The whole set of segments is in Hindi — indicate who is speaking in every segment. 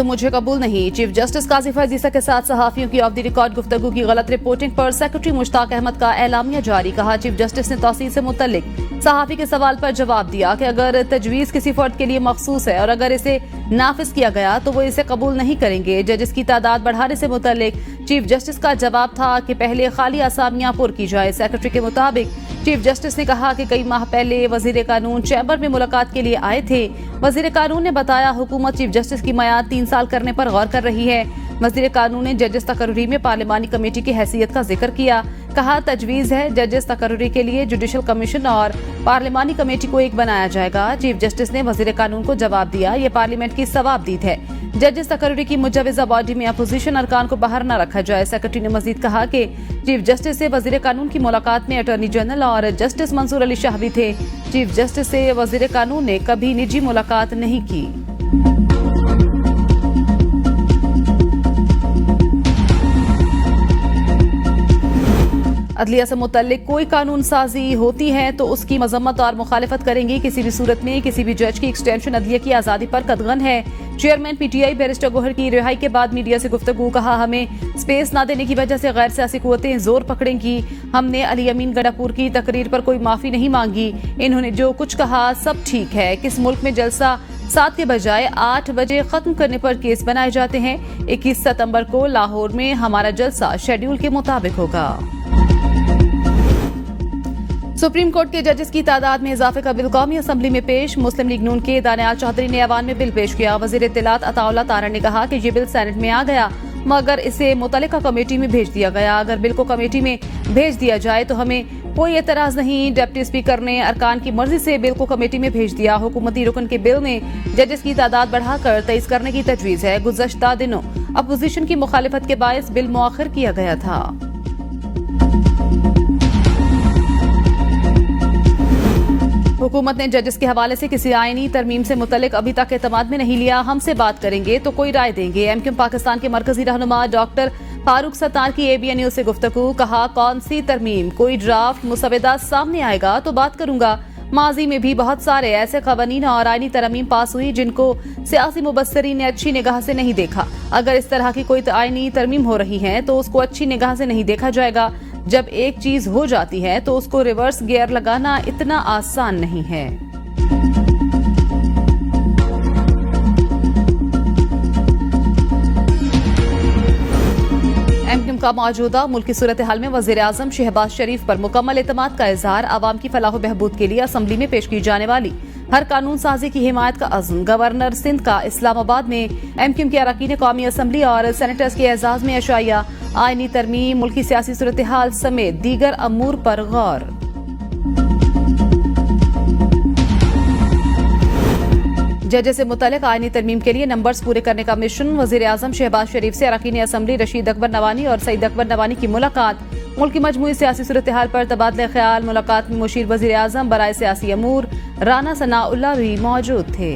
Speaker 1: मुझे कबूल नहीं। चीफ जस्टिस काजी फैज ईसा के साथ सहाफियों की ऑफ द रिकॉर्ड गुफ्तगू की गलत रिपोर्टिंग पर सेक्रेटरी मुश्ताक अहमद का एलामिया जारी। कहा, चीफ जस्टिस ने तौसील से मुतल्लिक सहाफी के सवाल पर जवाब दिया कि अगर तजवीज किसी फर्द के लिए मखसूस है और अगर इसे नाफिज किया गया तो वो इसे कबूल नहीं करेंगे। जजेस की तादाद बढ़ाने से मुतल्लिक चीफ जस्टिस का जवाब था कि पहले खाली असामियां पुर की जाए। सेक्रेटरी के मुताबिक चीफ जस्टिस ने कहा कि कई माह पहले वजीर कानून चैम्बर में मुलाकात के लिए आए थे। वजीर कानून ने बताया, हुकूमत चीफ जस्टिस की मयाद 3 साल करने पर गौर कर रही है। वजीर कानून ने जजेस तकर्री में पार्लिमानी कमेटी की हैसियत का जिक्र किया। कहा, तजवीज है जजेस तकर्री के लिए जुडिशल कमीशन और पार्लिमानी कमेटी को एक बनाया जाएगा। चीफ जस्टिस ने वजीर कानून को जवाब दिया, ये पार्लियामेंट की सवाबदीद है। जजेस तकर्री की मुजवजा बॉडी में अपोजिशन अरकान को बाहर न रखा जाए। सेक्रेटरी ने मजीद कहा कि चीफ जस्टिस से वजीर कानून की मुलाकात में अटॉर्नी जनरल और जस्टिस मंसूर अली शाह भी थे। चीफ जस्टिस से वजीर कानून ने कभी निजी मुलाकात नहीं की। अदलिया से मुतल्लिक कोई कानून साजी होती है तो उसकी मजम्मत और मुखालिफत करेंगी। किसी भी सूरत में किसी भी जज की एक्सटेंशन अदलिया की आज़ादी पर कतगन है। चेयरमैन पीटीआई बैरिस्टर गोहर की रिहाई के बाद मीडिया से गुफ्तगू। कहा, हमें स्पेस न देने की वजह से गैर सियासी कुव्वतें जोर पकड़ेंगी। हमने अली अमीन गडापुर की तकरीर पर कोई माफी नहीं मांगी। इन्होंने जो कुछ कहा सब ठीक है। किस मुल्क में जलसा 7 के बजाय 8 बजे खत्म करने पर केस बनाए जाते हैं। 21 सितंबर को लाहौर में हमारा जलसा शेड्यूल के मुताबिक होगा। सुप्रीम कोर्ट के जजेस की तादाद में इजाफे का बिल कौमी असम्बली में पेश। मुस्लिम लीग नून के दानियाल चौधरी ने ऐवान में बिल पेश किया। वजीर इत्तलात अताउल्लाह तारा ने कहा कि ये बिल सेनेट में आ गया मगर इसे मुतल्लिका कमेटी में भेज दिया गया। अगर बिल को कमेटी में भेज दिया जाए तो हमें कोई एतराज नहीं। डिप्टी स्पीकर ने अरकान की मर्जी से बिल को कमेटी में भेज दिया। हुकूमती रुकन के बिल में जजेस की तादाद बढ़ाकर 23 करने की तजवीज है। गुज़श्ता दिनों अपोजिशन की मुखालिफत के बायस बिल मुअख्खर किया गया था। हुकूमत ने जजेस के हवाले से किसी आईनी तरमीम से मुतल्लिक अभी तक एतमाद में नहीं लिया। हमसे बात करेंगे तो कोई राय देंगे। एमक्यूएम पाकिस्तान के मरकजी रहनुमा डॉक्टर फारूक सत्तार की ABN न्यूज़ से गुफ्तगू। कहा, कौन सी तरमीम, कोई ड्राफ्ट मुसवदा सामने आएगा तो बात करूंगा। माजी में भी बहुत सारे ऐसे कवानीन और आईनी तरमीम पास हुई जिनको सियासी मुबस्सरीन ने अच्छी निगाह से नहीं देखा। अगर इस तरह की कोई आईनी तरमीम हो रही है तो उसको अच्छी निगाह से नहीं देखा जाएगा। जब एक चीज हो जाती है तो उसको रिवर्स गियर लगाना इतना आसान नहीं है। एमक्यूएम का मौजूदा मुल्की सूरत हाल में वजीर आजम शहबाज शरीफ पर मुकम्मल एतमाद का इजहार। अवाम की फलाह बहबूद के लिए असम्बली में पेश की जाने वाली हर कानून साजी की हिमायत का अज़्म। गवर्नर सिंध का इस्लामाबाद में एमक्यूएम के अरकान कौमी असम्बली और सेनेटर्स के एजाज में अशाया। आईनी तरमीम, मुल्की सियासी सूरत हाल समेत दीगर अमूर पर गौर। जजेस से मुतल्लिक आईनी तरमीम के लिए नंबर्स पूरे करने का मिशन। वजीर आजम शहबाज शरीफ से अरकान असम्बली रशीद अकबर नवानी और सईद अकबर नवानी की मुलाकात। मुल्क की मजमूई सियासी सूरत हाल पर तबादला ख्याल। मुलाकात में मुशीर वजीर आजम बराए सियासी अमूर राना सनाउल्लाह भी मौजूद थे।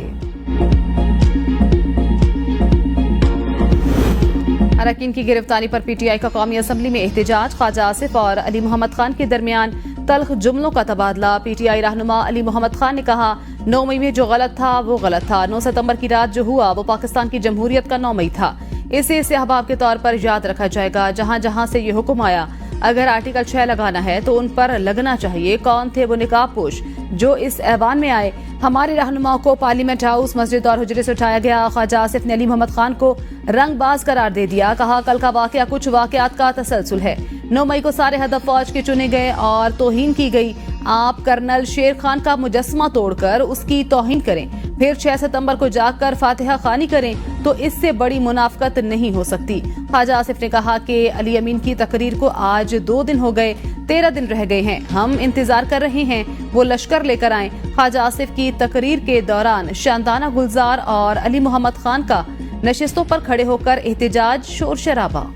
Speaker 1: अरकान की गिरफ्तारी पर पीटीआई का कौमी असम्बली में एहतजाज। ख्वाजा आसिफ और अली मोहम्मद खान के दरमियान तल्ख जुमलों का तबादला। पीटीआई रहनुमा अली मोहम्मद खान ने कहा, 9 मई में जो गलत था वो गलत था। 9 सितंबर की रात जो हुआ वो पाकिस्तान की जमहूरियत का 9 मई था। इसे सहबाब के तौर पर याद रखा जाएगा। जहां जहां से ये हुक्म आया, अगर आर्टिकल 6 लगाना है तो उन पर लगना चाहिए। कौन थे वो निकाबपोश जो इस ऐवान में आए? हमारे रहनुमाओं को पार्लियामेंट हाउस, मस्जिद और हुजरे से उठाया गया। ख्वाजा आसिफ ने अली मोहम्मद खान को रंगबाज करार दे दिया। कहा, कल का वाकया कुछ वाकयात का तसलसल है। 9 मई को सारे हदफ फौज के चुने गए और तौहीन की गई। आप कर्नल शेर खान का मुजस्समा तोड़कर उसकी तौहीन करें, फिर 6 सितंबर को जाकर फातिहा खानी करें तो इससे बड़ी मुनाफकत नहीं हो सकती। ख्वाजा आसिफ ने कहा कि अली अमीन की तकरीर को आज 2 दिन हो गए, 13 दिन रह गए हैं। हम इंतजार कर रहे हैं वो लश्कर लेकर आए। ख्वाजा आसिफ की तकरीर के दौरान शांताना गुलजार और अली मोहम्मद खान का नशिस्तों पर खड़े होकर एहतजाज, शोर शराबा।